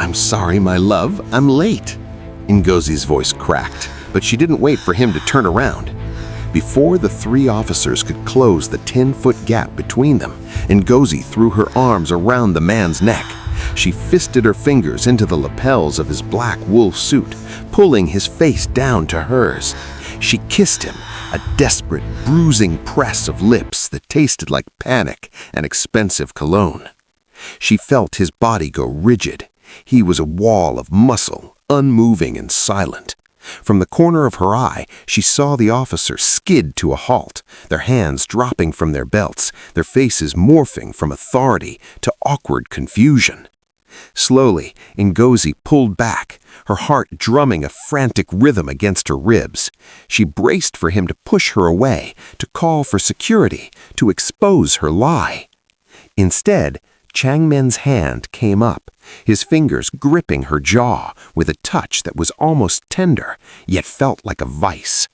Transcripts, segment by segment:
"I'm sorry, my love, I'm late." Ngozi's voice cracked, but she didn't wait for him to turn around. Before the three officers could close the 10-foot gap between them, Ngozi threw her arms around the man's neck. She fisted her fingers into the lapels of his black wool suit, pulling his face down to hers. She kissed him, a desperate, bruising press of lips that tasted like panic and expensive cologne. She felt his body go rigid. He was a wall of muscle, unmoving and silent. From the corner of her eye, she saw the officers skid to a halt, their hands dropping from their belts, their faces morphing from authority to awkward confusion. Slowly, Ngozi pulled back, her heart drumming a frantic rhythm against her ribs. She braced for him to push her away, to call for security, to expose her lie. Instead, Changmen's hand came up, his fingers gripping her jaw with a touch that was almost tender, yet felt like a vice.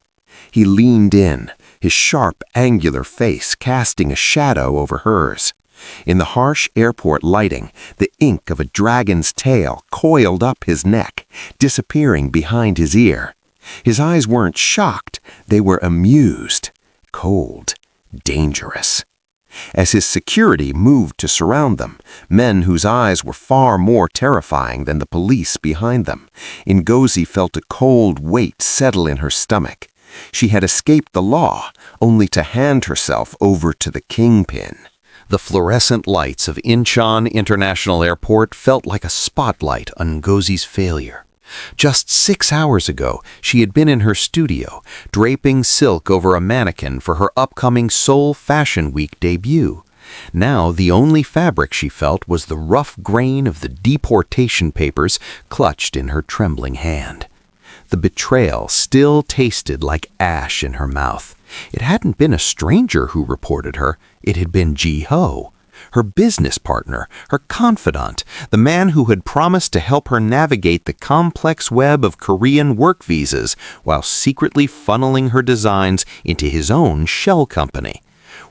He leaned in, his sharp, angular face casting a shadow over hers. In the harsh airport lighting, the ink of a dragon's tail coiled up his neck, disappearing behind his ear. His eyes weren't shocked, they were amused, cold, dangerous. As his security moved to surround them, men whose eyes were far more terrifying than the police behind them, Ngozi felt a cold weight settle in her stomach. She had escaped the law, only to hand herself over to the kingpin. The fluorescent lights of Incheon International Airport felt like a spotlight on Ngozi's failure. Just 6 hours ago, she had been in her studio, draping silk over a mannequin for her upcoming Seoul Fashion Week debut. Now, the only fabric she felt was the rough grain of the deportation papers clutched in her trembling hand. The betrayal still tasted like ash in her mouth. It hadn't been a stranger who reported her. It had been Ji-ho, her business partner, her confidant, the man who had promised to help her navigate the complex web of Korean work visas while secretly funneling her designs into his own shell company.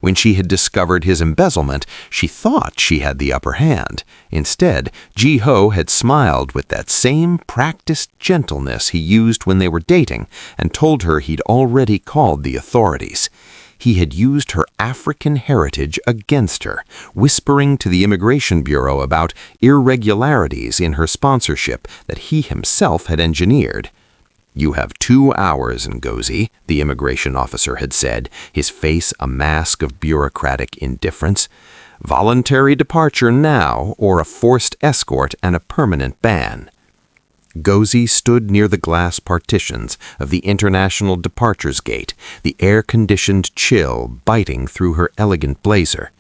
When she had discovered his embezzlement, she thought she had the upper hand. Instead, Ji-ho had smiled with that same practiced gentleness he used when they were dating and told her he'd already called the authorities. He had used her African heritage against her, whispering to the Immigration Bureau about irregularities in her sponsorship that he himself had engineered. "You have 2 hours, Ngozi," the immigration officer had said, his face a mask of bureaucratic indifference. "Voluntary departure now, or a forced escort and a permanent ban." Ngozi stood near the glass partitions of the International Departures Gate, the air-conditioned chill biting through her elegant blazer.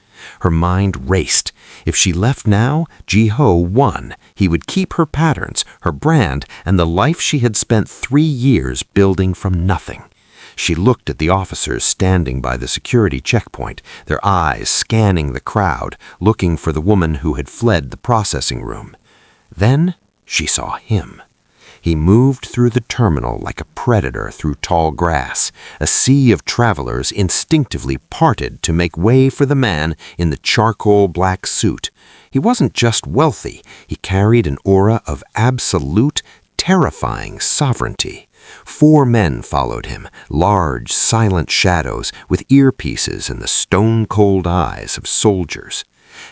Her mind raced. If she left now, Ji-ho won. He would keep her patterns, her brand, and the life she had spent 3 years building from nothing. She looked at the officers standing by the security checkpoint, their eyes scanning the crowd, looking for the woman who had fled the processing room. Then she saw him. He moved through the terminal like a predator through tall grass. A sea of travelers instinctively parted to make way for the man in the charcoal black suit. He wasn't just wealthy, he carried an aura of absolute, terrifying sovereignty. 4 men followed him, large, silent shadows with earpieces and the stone-cold eyes of soldiers.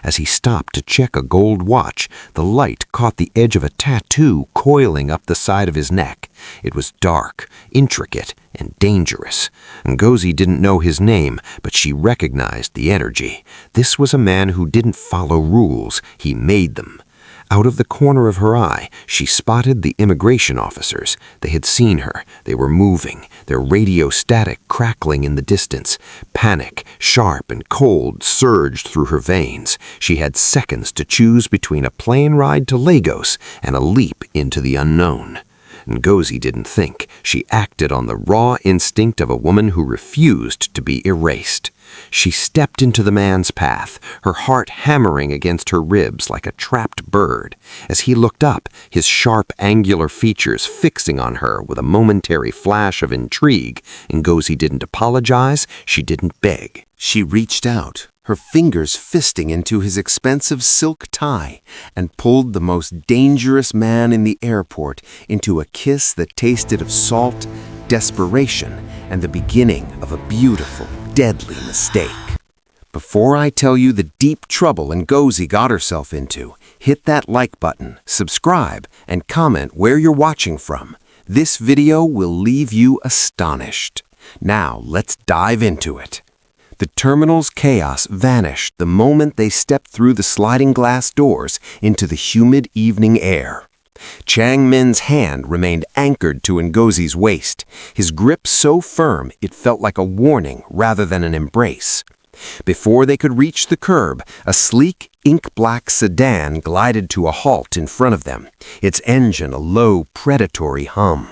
As he stopped to check a gold watch, the light caught the edge of a tattoo coiling up the side of his neck. It was dark, intricate, and dangerous. Ngozi didn't know his name, but she recognized the energy. This was a man who didn't follow rules, he made them. Out of the corner of her eye, she spotted the immigration officers. They had seen her. They were moving, their radio static crackling in the distance. Panic, sharp and cold, surged through her veins. She had seconds to choose between a plane ride to Lagos and a leap into the unknown. Ngozi didn't think. She acted on the raw instinct of a woman who refused to be erased. She stepped into the man's path, her heart hammering against her ribs like a trapped bird. As he looked up, his sharp, angular features fixing on her with a momentary flash of intrigue, Ngozi didn't apologize, she didn't beg. She reached out, her fingers fisting into his expensive silk tie, and pulled the most dangerous man in the airport into a kiss that tasted of salt, desperation, and the beginning of a beautiful, deadly mistake. Before I tell you the deep trouble Ngozi got herself into, hit that like button, subscribe, and comment where you're watching from. This video will leave you astonished. Now, let's dive into it. The terminal's chaos vanished the moment they stepped through the sliding glass doors into the humid evening air. Chang Min's hand remained anchored to Ngozi's waist, his grip so firm it felt like a warning rather than an embrace. Before they could reach the curb, a sleek, ink-black sedan glided to a halt in front of them, its engine a low, predatory hum.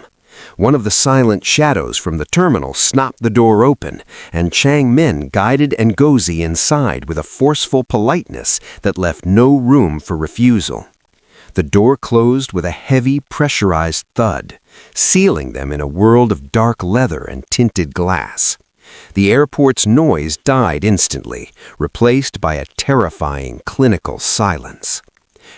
One of the silent shadows from the terminal snapped the door open, and Chang Min guided Ngozi inside with a forceful politeness that left no room for refusal. The door closed with a heavy, pressurized thud, sealing them in a world of dark leather and tinted glass. The airport's noise died instantly, replaced by a terrifying, clinical silence.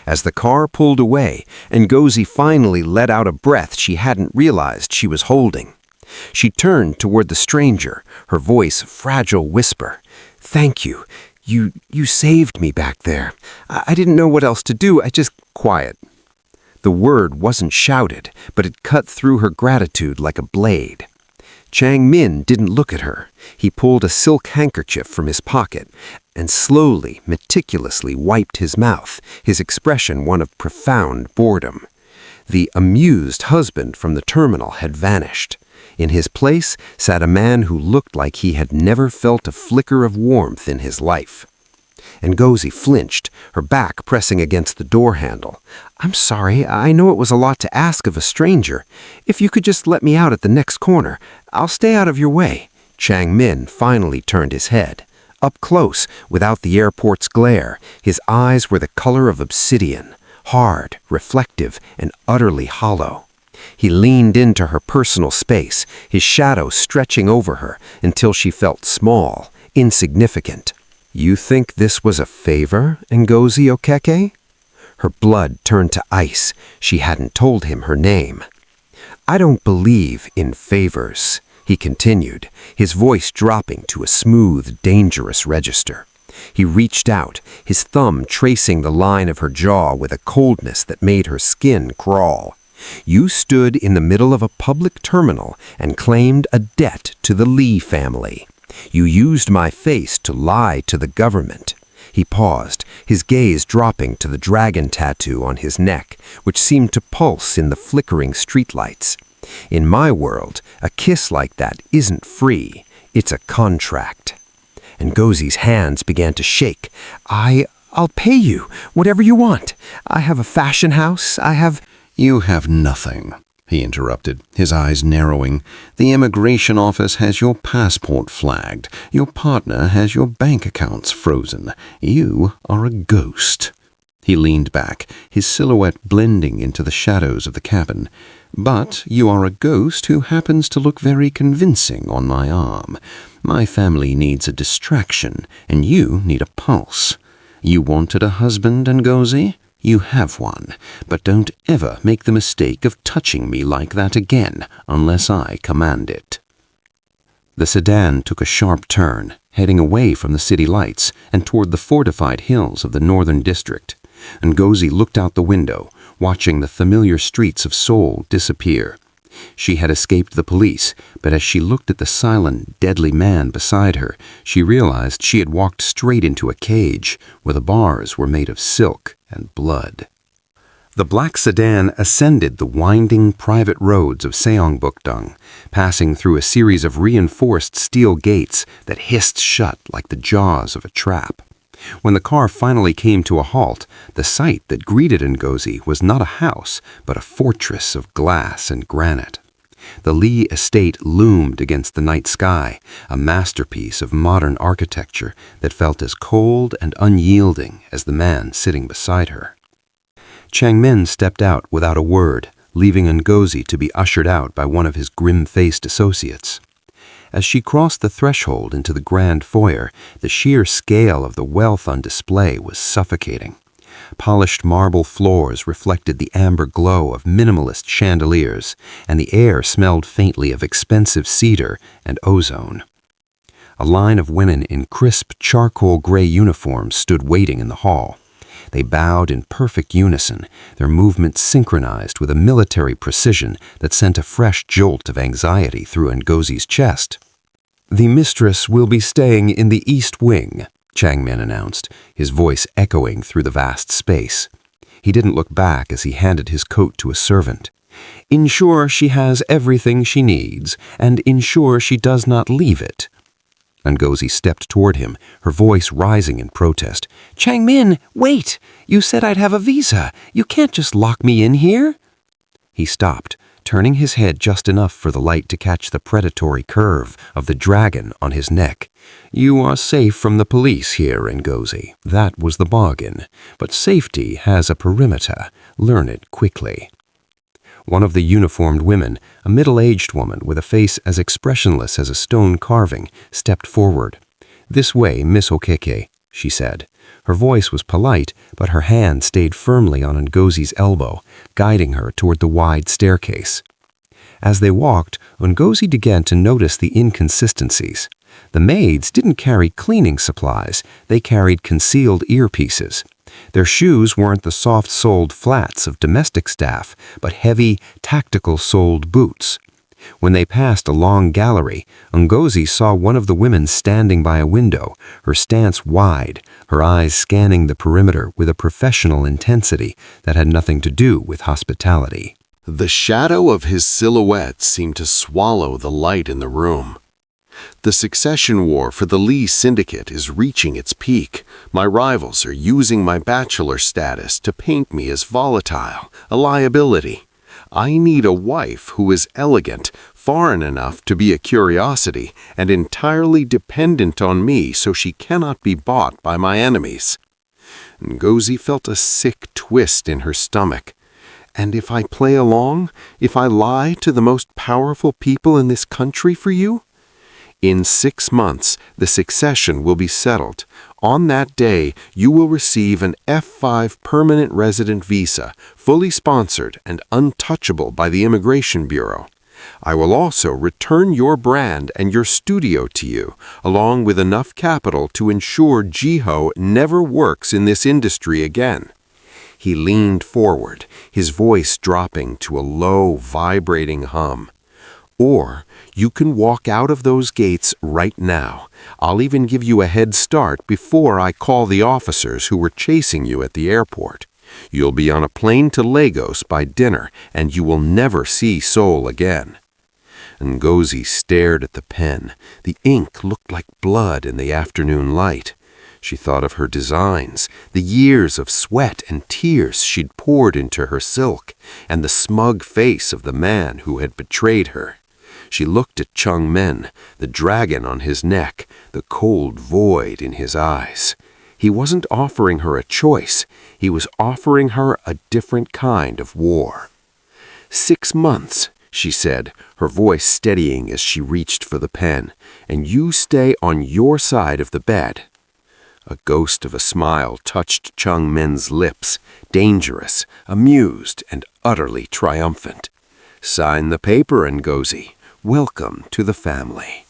As the car pulled away, Ngozi finally let out a breath she hadn't realized she was holding. She turned toward the stranger, her voice a fragile whisper. "Thank you. You saved me back there. I didn't know what else to do. Quiet." The word wasn't shouted, but it cut through her gratitude like a blade. Chang Min didn't look at her. He pulled a silk handkerchief from his pocket and slowly, meticulously wiped his mouth, his expression one of profound boredom. The amused husband from the terminal had vanished. In his place sat a man who looked like he had never felt a flicker of warmth in his life. Ngozi flinched, her back pressing against the door handle. "I'm sorry, I know it was a lot to ask of a stranger. If you could just let me out at the next corner, I'll stay out of your way." Chang Min finally turned his head. Up close, without the airport's glare, his eyes were the color of obsidian, hard, reflective, and utterly hollow. He leaned into her personal space, his shadow stretching over her until she felt small, insignificant. "You think this was a favor, Ngozi Okeke?" Her blood turned to ice. She hadn't told him her name. "I don't believe in favors," he continued, his voice dropping to a smooth, dangerous register. He reached out, his thumb tracing the line of her jaw with a coldness that made her skin crawl. "You stood in the middle of a public terminal and claimed a debt to the Lee family. You used my face to lie to the government." He paused, his gaze dropping to the dragon tattoo on his neck, which seemed to pulse in the flickering streetlights. "In my world, a kiss like that isn't free. It's a contract." Ngozi's hands began to shake. I'll pay you, whatever you want. I have a fashion house, "You have nothing," he interrupted, his eyes narrowing. "The immigration office has your passport flagged. Your partner has your bank accounts frozen. You are a ghost." He leaned back, his silhouette blending into the shadows of the cabin. "But you are a ghost who happens to look very convincing on my arm. My family needs a distraction, and you need a pulse. You wanted a husband, Ngozi? You have one, but don't ever make the mistake of touching me like that again, unless I command it." The sedan took a sharp turn, heading away from the city lights and toward the fortified hills of the northern district. Ngozi looked out the window, watching the familiar streets of Seoul disappear. She had escaped the police, but as she looked at the silent, deadly man beside her, she realized she had walked straight into a cage where the bars were made of silk and blood. The black sedan ascended the winding private roads of Seongbukdong, passing through a series of reinforced steel gates that hissed shut like the jaws of a trap. When the car finally came to a halt, the sight that greeted Ngozi was not a house, but a fortress of glass and granite. The Lee estate loomed against the night sky, a masterpiece of modern architecture that felt as cold and unyielding as the man sitting beside her. Chang Min stepped out without a word, leaving Ngozi to be ushered out by one of his grim-faced associates. As she crossed the threshold into the grand foyer, the sheer scale of the wealth on display was suffocating. Polished marble floors reflected the amber glow of minimalist chandeliers, and the air smelled faintly of expensive cedar and ozone. A line of women in crisp charcoal gray uniforms stood waiting in the hall. They bowed in perfect unison, their movements synchronized with a military precision that sent a fresh jolt of anxiety through Ngozi's chest. "The mistress will be staying in the East Wing," Changmin announced, his voice echoing through the vast space. He didn't look back as he handed his coat to a servant. "Ensure she has everything she needs, and ensure she does not leave it." Ngozi stepped toward him, her voice rising in protest. "Changmin, wait! You said I'd have a visa. You can't just lock me in here." He stopped, turning his head just enough for the light to catch the predatory curve of the dragon on his neck. "You are safe from the police here, Ngozi. That was the bargain. But safety has a perimeter. Learn it quickly." One of the uniformed women, a middle-aged woman with a face as expressionless as a stone carving, stepped forward. "This way, Miss Okeke," she said. Her voice was polite, but her hand stayed firmly on Ngozi's elbow, guiding her toward the wide staircase. As they walked, Ngozi began to notice the inconsistencies. The maids didn't carry cleaning supplies, they carried concealed earpieces. Their shoes weren't the soft-soled flats of domestic staff, but heavy, tactical-soled boots. When they passed a long gallery, Ngozi saw one of the women standing by a window, her stance wide, her eyes scanning the perimeter with a professional intensity that had nothing to do with hospitality. The shadow of his silhouette seemed to swallow the light in the room. "The succession war for the Lee Syndicate is reaching its peak. My rivals are using my bachelor status to paint me as volatile, a liability. I need a wife who is elegant, foreign enough to be a curiosity, and entirely dependent on me so she cannot be bought by my enemies." Ngozi felt a sick twist in her stomach. "And if I play along, if I lie to the most powerful people in this country for you? In 6 months, the succession will be settled. On that day, you will receive an F5 permanent resident visa, fully sponsored and untouchable by the Immigration Bureau. I will also return your brand and your studio to you, along with enough capital to ensure Jiho never works in this industry again." He leaned forward, his voice dropping to a low, vibrating hum. "Or you can walk out of those gates right now. I'll even give you a head start before I call the officers who were chasing you at the airport. You'll be on a plane to Lagos by dinner, and you will never see Seoul again." Ngozi stared at the pen. The ink looked like blood in the afternoon light. She thought of her designs, the years of sweat and tears she'd poured into her silk, and the smug face of the man who had betrayed her. She looked at Changmin, the dragon on his neck, the cold void in his eyes. He wasn't offering her a choice. He was offering her a different kind of war. 6 months, she said, her voice steadying as she reached for the pen, "and you stay on your side of the bed." A ghost of a smile touched Changmin's lips, dangerous, amused, and utterly triumphant. "Sign the paper, Ngozi. Welcome to the family."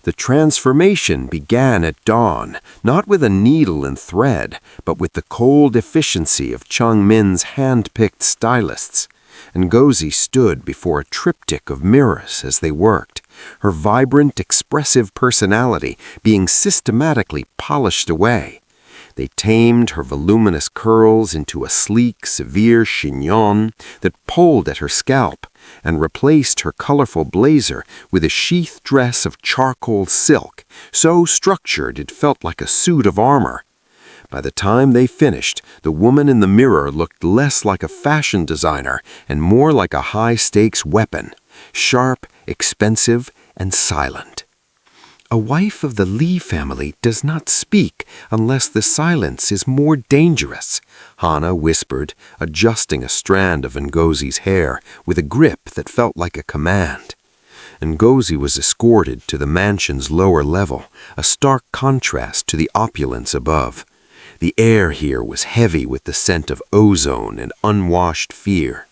The transformation began at dawn, not with a needle and thread, but with the cold efficiency of Changmin's hand-picked stylists. Ngozi stood before a triptych of mirrors as they worked, her vibrant, expressive personality being systematically polished away. They tamed her voluminous curls into a sleek, severe chignon that pulled at her scalp, and replaced her colorful blazer with a sheath dress of charcoal silk, so structured it felt like a suit of armor. By the time they finished, the woman in the mirror looked less like a fashion designer and more like a high-stakes weapon, sharp, expensive, and silent. "A wife of the Lee family does not speak unless the silence is more dangerous," Hana whispered, adjusting a strand of Ngozi's hair with a grip that felt like a command. Ngozi was escorted to the mansion's lower level, a stark contrast to the opulence above. The air here was heavy with the scent of ozone and unwashed fear.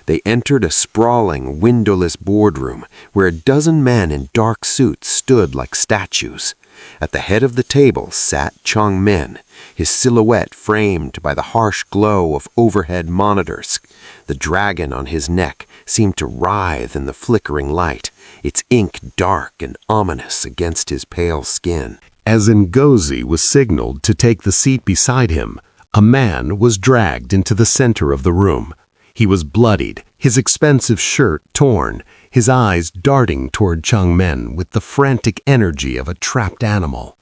They entered a sprawling, windowless boardroom where a dozen men in dark suits stood like statues. At the head of the table sat Chong-min, his silhouette framed by the harsh glow of overhead monitors. The dragon on his neck seemed to writhe in the flickering light, its ink dark and ominous against his pale skin. As Ngozi was signaled to take the seat beside him, a man was dragged into the center of the room. He was bloodied, his expensive shirt torn, his eyes darting toward Chong-min with the frantic energy of a trapped animal.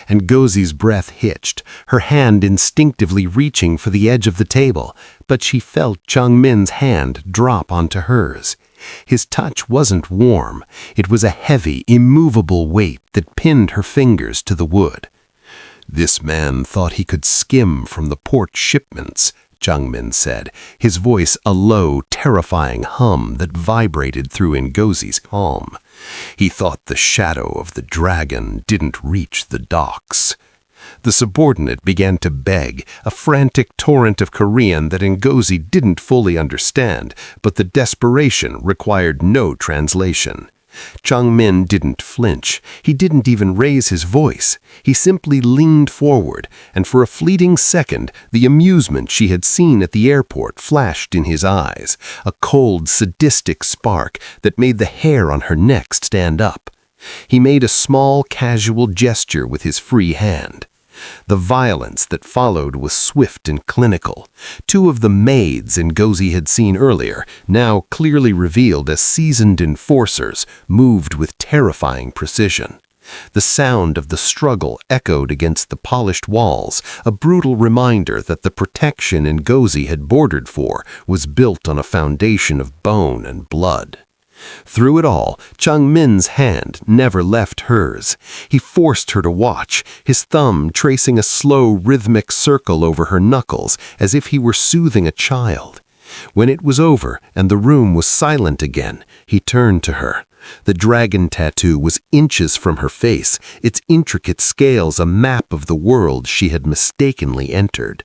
Ngozi's breath hitched, her hand instinctively reaching for the edge of the table, but she felt Chong-min's hand drop onto hers. His touch wasn't warm. It was a heavy, immovable weight that pinned her fingers to the wood. "This man thought he could skim from the port shipments," Chong-min said, his voice a low, terrifying hum that vibrated through Ngozi's calm. "He thought the shadow of the dragon didn't reach the docks." The subordinate began to beg, a frantic torrent of Korean that Ngozi didn't fully understand, but the desperation required no translation. Chong-min didn't flinch. He didn't even raise his voice. He simply leaned forward, and for a fleeting second, the amusement she had seen at the airport flashed in his eyes, a cold, sadistic spark that made the hair on her neck stand up. He made a small, casual gesture with his free hand. The violence that followed was swift and clinical. Two of the maids Ngozi had seen earlier, now clearly revealed as seasoned enforcers, moved with terrifying precision. The sound of the struggle echoed against the polished walls, a brutal reminder that the protection Ngozi had bordered for was built on a foundation of bone and blood. Through it all, Chong-min's hand never left hers. He forced her to watch, his thumb tracing a slow, rhythmic circle over her knuckles as if he were soothing a child. When it was over and the room was silent again, he turned to her. The dragon tattoo was inches from her face, its intricate scales a map of the world she had mistakenly entered.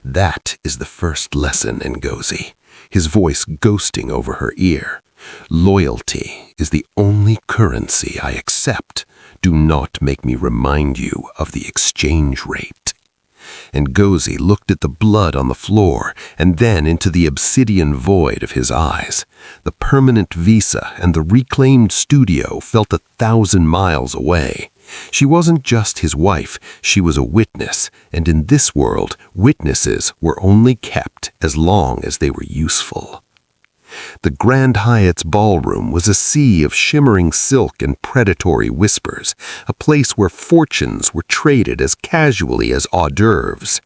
"That is the first lesson, Ngozi," his voice ghosting over her ear. "Loyalty is the only currency I accept. Do not make me remind you of the exchange rate." Ngozi looked at the blood on the floor and then into the obsidian void of his eyes. The permanent visa and the reclaimed studio felt 1,000 miles away. She wasn't just his wife, she was a witness, and in this world, witnesses were only kept as long as they were useful. The Grand Hyatt's ballroom was a sea of shimmering silk and predatory whispers, a place where fortunes were traded as casually as hors d'oeuvres.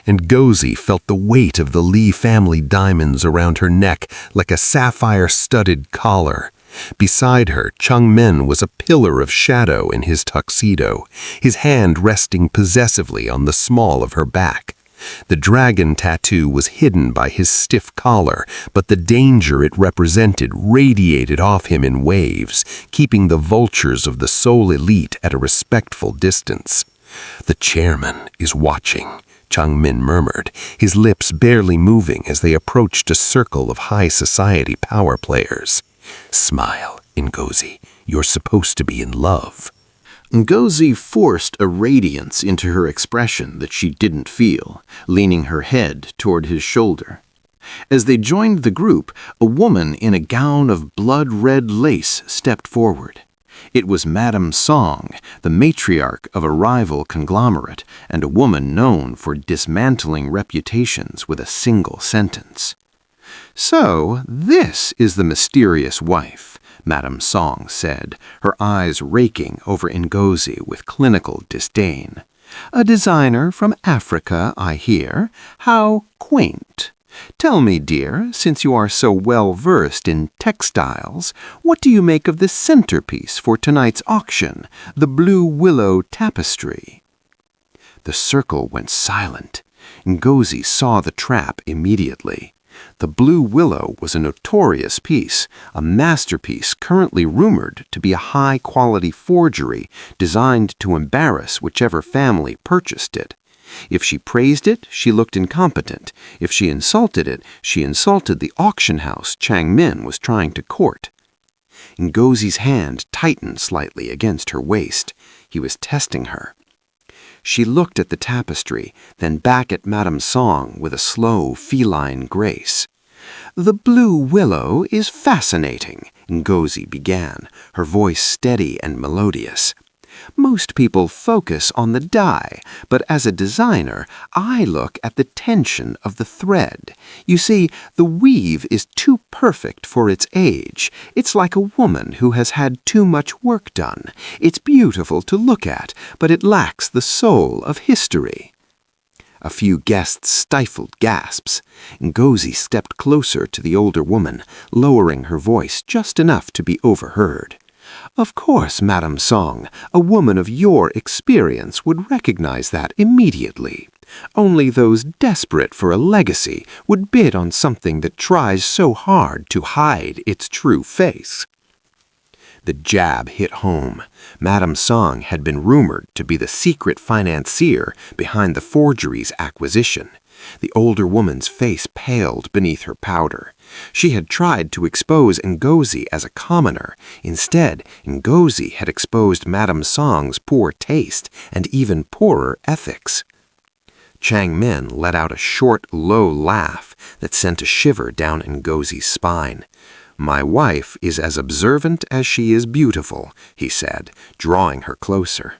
Ngozi felt the weight of the Lee family diamonds around her neck like a sapphire-studded collar. Beside her, Chong-min was a pillar of shadow in his tuxedo, his hand resting possessively on the small of her back. The dragon tattoo was hidden by his stiff collar, but the danger it represented radiated off him in waves, keeping the vultures of the Seoul elite at a respectful distance. "The chairman is watching," Chong-min murmured, his lips barely moving as they approached a circle of high society power players. "Smile, Ngozi. You're supposed to be in love." Ngozi forced a radiance into her expression that she didn't feel, leaning her head toward his shoulder. As they joined the group, a woman in a gown of blood-red lace stepped forward. It was Madame Song, the matriarch of a rival conglomerate, and a woman known for dismantling reputations with a single sentence. "So, this is the mysterious wife," Madame Song said, her eyes raking over Ngozi with clinical disdain. "A designer from Africa, I hear. How quaint. Tell me, dear, since you are so well versed in textiles, what do you make of this centerpiece for tonight's auction, the blue willow tapestry?" The circle went silent. Ngozi saw the trap immediately. The Blue Willow was a notorious piece, a masterpiece currently rumored to be a high-quality forgery designed to embarrass whichever family purchased it. If she praised it, she looked incompetent. If she insulted it, she insulted the auction house Chang Min was trying to court. Ngozi's hand tightened slightly against her waist. He was testing her. She looked at the tapestry, then back at Madame Song with a slow, feline grace. "The Blue Willow is fascinating," Ngozi began, her voice steady and melodious. "Most people focus on the dye, but as a designer, I look at the tension of the thread. You see, the weave is too perfect for its age. It's like a woman who has had too much work done. It's beautiful to look at, but it lacks the soul of history." A few guests stifled gasps. Ngozi stepped closer to the older woman, lowering her voice just enough to be overheard. "Of course, Madame Song, a woman of your experience would recognize that immediately. Only those desperate for a legacy would bid on something that tries so hard to hide its true face." The jab hit home. Madame Song had been rumored to be the secret financier behind the forgery's acquisition. The older woman's face paled beneath her powder. She had tried to expose Ngozi as a commoner. Instead, Ngozi had exposed Madame Song's poor taste and even poorer ethics. Chang Min let out a short, low laugh that sent a shiver down Ngozi's spine. "My wife is as observant as she is beautiful," he said, drawing her closer.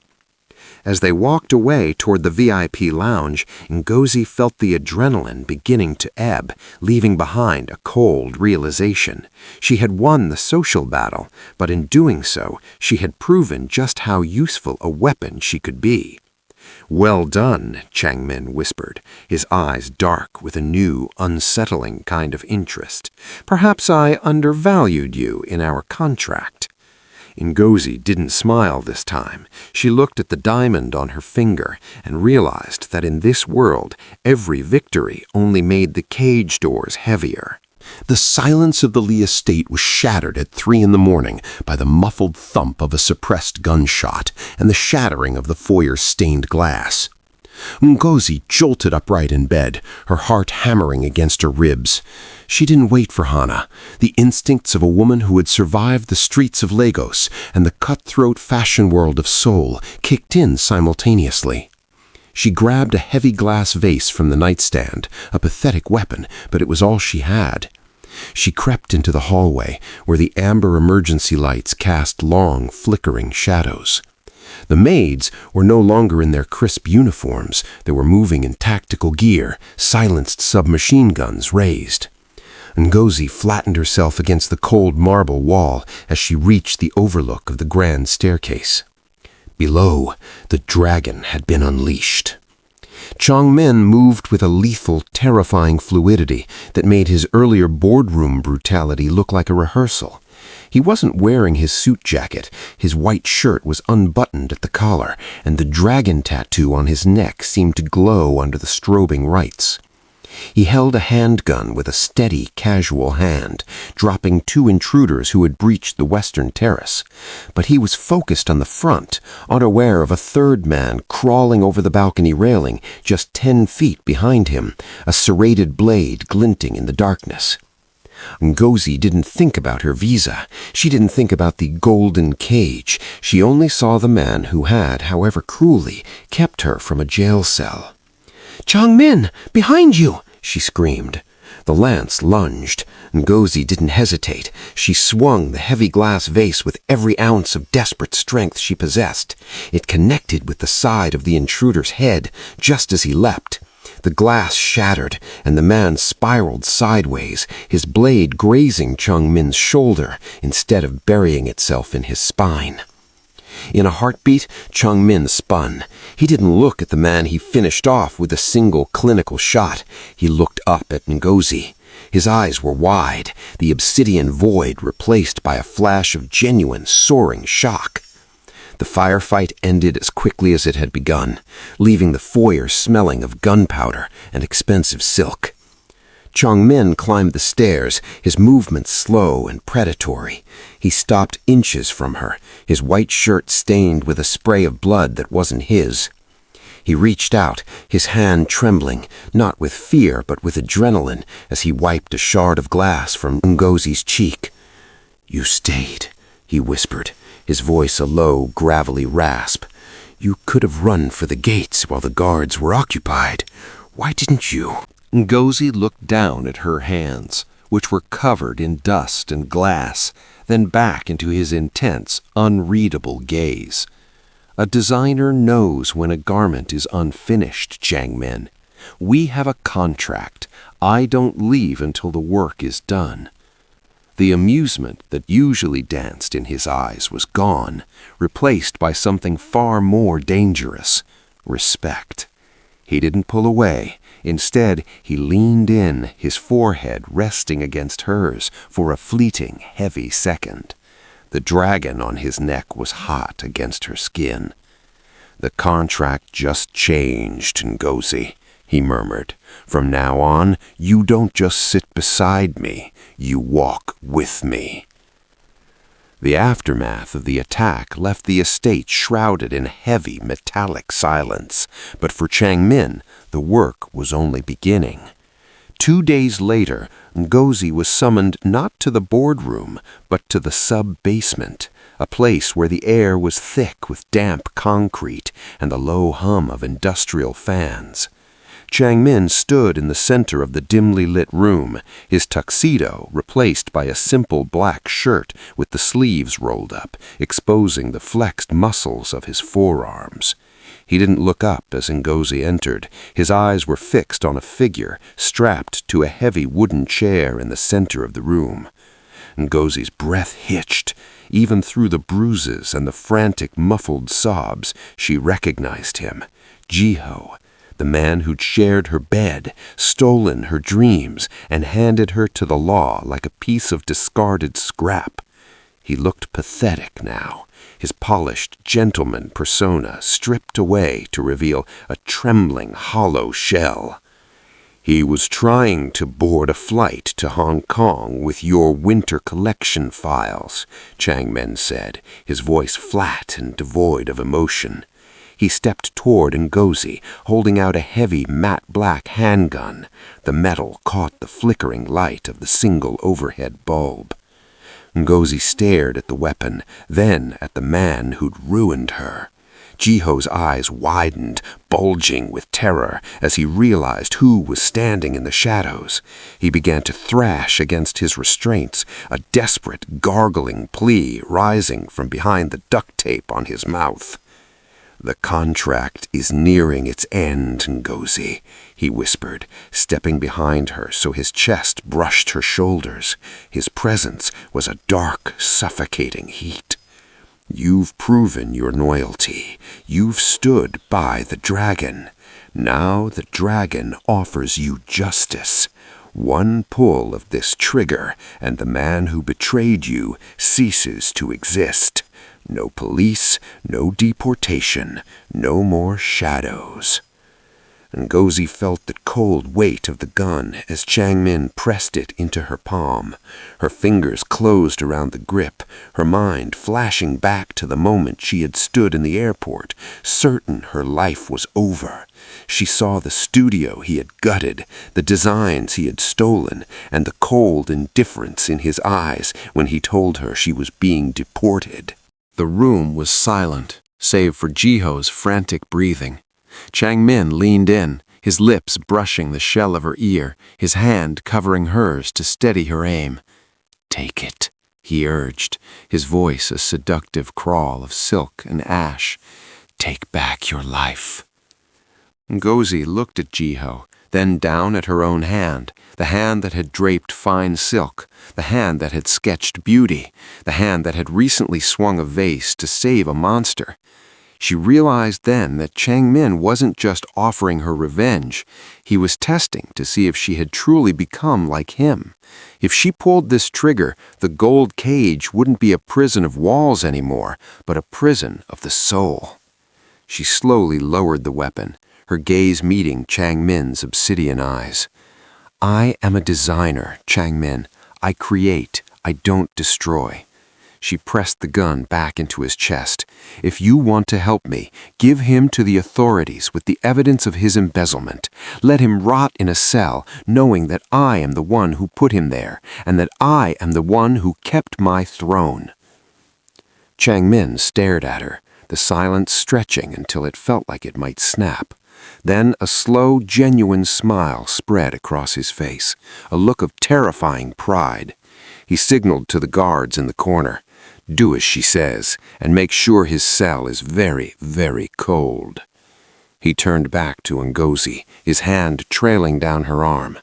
As they walked away toward the VIP lounge, Ngozi felt the adrenaline beginning to ebb, leaving behind a cold realization. She had won the social battle, but in doing so, she had proven just how useful a weapon she could be. "Well done," Chang Min whispered, his eyes dark with a new, unsettling kind of interest. "Perhaps I undervalued you in our contract." Ngozi didn't smile this time. She looked at the diamond on her finger and realized that in this world, every victory only made the cage doors heavier. The silence of the Lee estate was shattered at 3 a.m. by the muffled thump of a suppressed gunshot and the shattering of the foyer's stained glass. Ngozi jolted upright in bed, her heart hammering against her ribs. She didn't wait for Hana. The instincts of a woman who had survived the streets of Lagos and the cutthroat fashion world of Seoul kicked in simultaneously. She grabbed a heavy glass vase from the nightstand, a pathetic weapon, but it was all she had. She crept into the hallway, where the amber emergency lights cast long, flickering shadows. The maids were no longer in their crisp uniforms. They were moving in tactical gear, silenced submachine guns raised. Ngozi flattened herself against the cold marble wall as she reached the overlook of the grand staircase. Below, the dragon had been unleashed. Chang Min moved with a lethal, terrifying fluidity that made his earlier boardroom brutality look like a rehearsal. He wasn't wearing his suit jacket, his white shirt was unbuttoned at the collar, and the dragon tattoo on his neck seemed to glow under the strobing lights. He held a handgun with a steady, casual hand, dropping 2 intruders who had breached the western terrace. But he was focused on the front, unaware of a third man crawling over the balcony railing just 10 feet behind him, a serrated blade glinting in the darkness. Ngozi didn't think about her visa. She didn't think about the golden cage. She only saw the man who had, however cruelly, kept her from a jail cell. "Chang Min, behind you!" she screamed. The lance lunged. Ngozi didn't hesitate. She swung the heavy glass vase with every ounce of desperate strength she possessed. It connected with the side of the intruder's head just as he leapt. The glass shattered, and the man spiraled sideways, his blade grazing Chang Min's shoulder instead of burying itself in his spine. In a heartbeat, Chang Min spun. He didn't look at the man he finished off with a single clinical shot. He looked up at Ngozi. His eyes were wide, the obsidian void replaced by a flash of genuine, soaring shock. The firefight ended as quickly as it had begun, leaving the foyer smelling of gunpowder and expensive silk. Chongmin climbed the stairs, his movements slow and predatory. He stopped inches from her, his white shirt stained with a spray of blood that wasn't his. He reached out, his hand trembling, not with fear but with adrenaline, as he wiped a shard of glass from Ngozi's cheek. "You stayed," he whispered, his voice a low, gravelly rasp. "You could have run for the gates while the guards were occupied. Why didn't you?" Ngozi looked down at her hands, which were covered in dust and glass, then back into his intense, unreadable gaze. A designer knows when a garment is unfinished, Changmin. We have a contract. I don't leave until the work is done. The amusement that usually danced in his eyes was gone, replaced by something far more dangerous: respect. He didn't pull away. Instead, he leaned in, his forehead resting against hers for a fleeting, heavy second. The dragon on his neck was hot against her skin. "The contract just changed, Ngozi," he murmured. "From now on, you don't just sit beside me, you walk with me." The aftermath of the attack left the estate shrouded in heavy, metallic silence, but for Changmin, the work was only beginning. 2 days later, Ngozi was summoned not to the boardroom, but to the sub-basement, a place where the air was thick with damp concrete and the low hum of industrial fans. Changmin stood in the center of the dimly lit room, his tuxedo replaced by a simple black shirt with the sleeves rolled up, exposing the flexed muscles of his forearms. He didn't look up as Ngozi entered. His eyes were fixed on a figure strapped to a heavy wooden chair in the center of the room. Ngozi's breath hitched. Even through the bruises and the frantic, muffled sobs, she recognized him. Jiho, the man who'd shared her bed, stolen her dreams, and handed her to the law like a piece of discarded scrap. He looked pathetic now, his polished gentleman persona stripped away to reveal a trembling, hollow shell. "He was trying to board a flight to Hong Kong with your winter collection files," Changmin said, his voice flat and devoid of emotion. He stepped toward Ngozi, holding out a heavy, matte black handgun. The metal caught the flickering light of the single overhead bulb. Ngozi stared at the weapon, then at the man who'd ruined her. Jiho's eyes widened, bulging with terror, as he realized who was standing in the shadows. He began to thrash against his restraints, a desperate, gargling plea rising from behind the duct tape on his mouth. "The contract is nearing its end, Ngozi," he whispered, stepping behind her so his chest brushed her shoulders. His presence was a dark, suffocating heat. "You've proven your loyalty. You've stood by the dragon. Now the dragon offers you justice. One pull of this trigger, and the man who betrayed you ceases to exist. No police, no deportation, no more shadows." Ngozi felt the cold weight of the gun as Changmin pressed it into her palm. Her fingers closed around the grip, her mind flashing back to the moment she had stood in the airport, certain her life was over. She saw the studio he had gutted, the designs he had stolen, and the cold indifference in his eyes when he told her she was being deported. The room was silent, save for Jiho's frantic breathing. Changmin leaned in, his lips brushing the shell of her ear, his hand covering hers to steady her aim. "Take it," he urged, his voice a seductive crawl of silk and ash. "Take back your life." Ngozi looked at Jiho, then down at her own hand, the hand that had draped fine silk, the hand that had sketched beauty, the hand that had recently swung a vase to save a monster. She realized then that Changmin wasn't just offering her revenge. He was testing to see if she had truly become like him. If she pulled this trigger, the gold cage wouldn't be a prison of walls anymore, but a prison of the soul. She slowly lowered the weapon, her gaze meeting Changmin's obsidian eyes. I am a designer, Changmin. I create, I don't destroy. She pressed the gun back into his chest. If you want to help me, give him to the authorities with the evidence of his embezzlement. Let him rot in a cell, knowing that I am the one who put him there, and that I am the one who kept my throne. Changmin stared at her, the silence stretching until it felt like it might snap. Then a slow, genuine smile spread across his face, a look of terrifying pride. He signaled to the guards in the corner. Do as she says, and make sure his cell is very, very cold. He turned back to Ngozi, his hand trailing down her arm.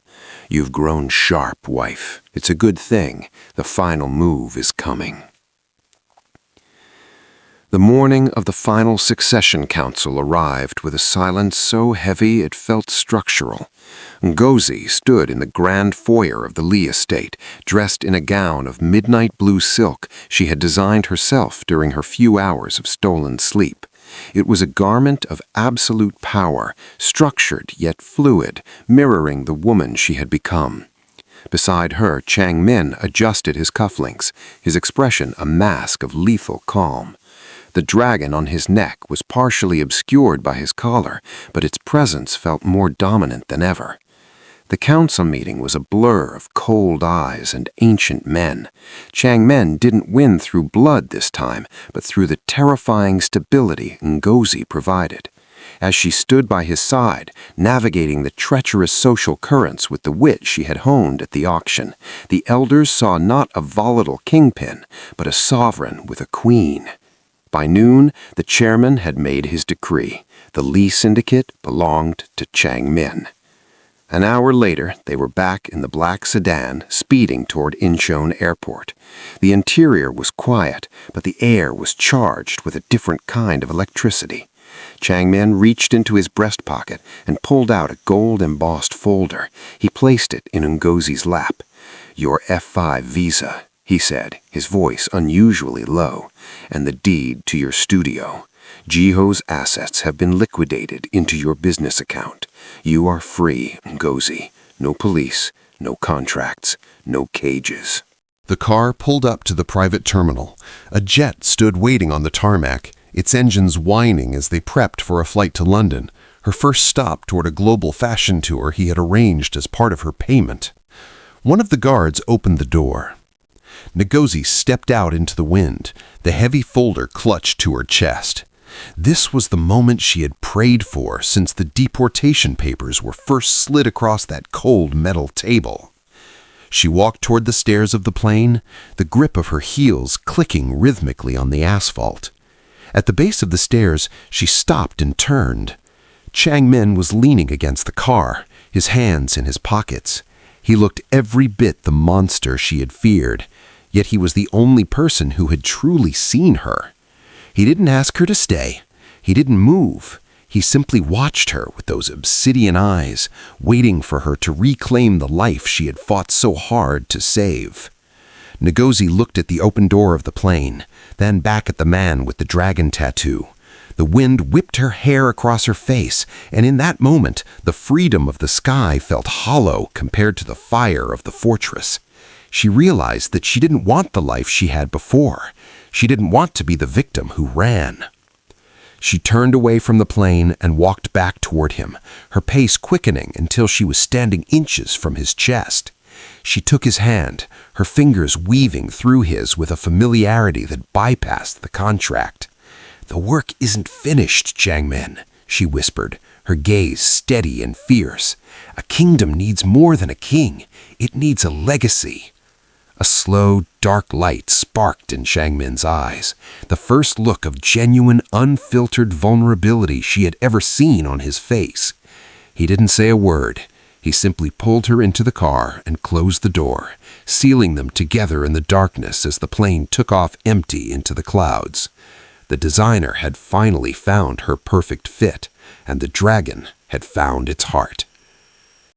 You've grown sharp, wife. It's a good thing. The final move is coming. The morning of the final succession council arrived with a silence so heavy it felt structural. Ngozi stood in the grand foyer of the Lee estate, dressed in a gown of midnight blue silk she had designed herself during her few hours of stolen sleep. It was a garment of absolute power, structured yet fluid, mirroring the woman she had become. Beside her, Changmin adjusted his cufflinks, his expression a mask of lethal calm. The dragon on his neck was partially obscured by his collar, but its presence felt more dominant than ever. The council meeting was a blur of cold eyes and ancient men. Changmin didn't win through blood this time, but through the terrifying stability Ngozi provided. As she stood by his side, navigating the treacherous social currents with the wit she had honed at the auction, the elders saw not a volatile kingpin, but a sovereign with a queen. By noon, the chairman had made his decree. The Lee Syndicate belonged to Changmin. An hour later, they were back in the black sedan, speeding toward Incheon Airport. The interior was quiet, but the air was charged with a different kind of electricity. Changmin reached into his breast pocket and pulled out a gold-embossed folder. He placed it in Ngozi's lap. Your F5 visa, he said, his voice unusually low, and the deed to your studio. Jiho's assets have been liquidated into your business account. You are free, Ngozi. No police, no contracts, no cages. The car pulled up to the private terminal. A jet stood waiting on the tarmac, its engines whining as they prepped for a flight to London, her first stop toward a global fashion tour he had arranged as part of her payment. One of the guards opened the door. Ngozi stepped out into the wind, the heavy folder clutched to her chest. This was the moment she had prayed for since the deportation papers were first slid across that cold metal table. She walked toward the stairs of the plane, the grip of her heels clicking rhythmically on the asphalt. At the base of the stairs, she stopped and turned. Changmin was leaning against the car, his hands in his pockets. He looked every bit the monster she had feared, yet he was the only person who had truly seen her. He didn't ask her to stay. He didn't move. He simply watched her with those obsidian eyes, waiting for her to reclaim the life she had fought so hard to save. Ngozi looked at the open door of the plane, then back at the man with the dragon tattoo. The wind whipped her hair across her face, and in that moment, the freedom of the sky felt hollow compared to the fire of the fortress. She realized that she didn't want the life she had before. She didn't want to be the victim who ran. She turned away from the plane and walked back toward him, her pace quickening until she was standing inches from his chest. She took his hand, her fingers weaving through his with a familiarity that bypassed the contract. The work isn't finished, Changmin, she whispered, her gaze steady and fierce. A kingdom needs more than a king. It needs a legacy. A slow, dark light sparked in Changmin's eyes, the first look of genuine, unfiltered vulnerability she had ever seen on his face. He didn't say a word. He simply pulled her into the car and closed the door, sealing them together in the darkness as the plane took off empty into the clouds. The designer had finally found her perfect fit, and the dragon had found its heart.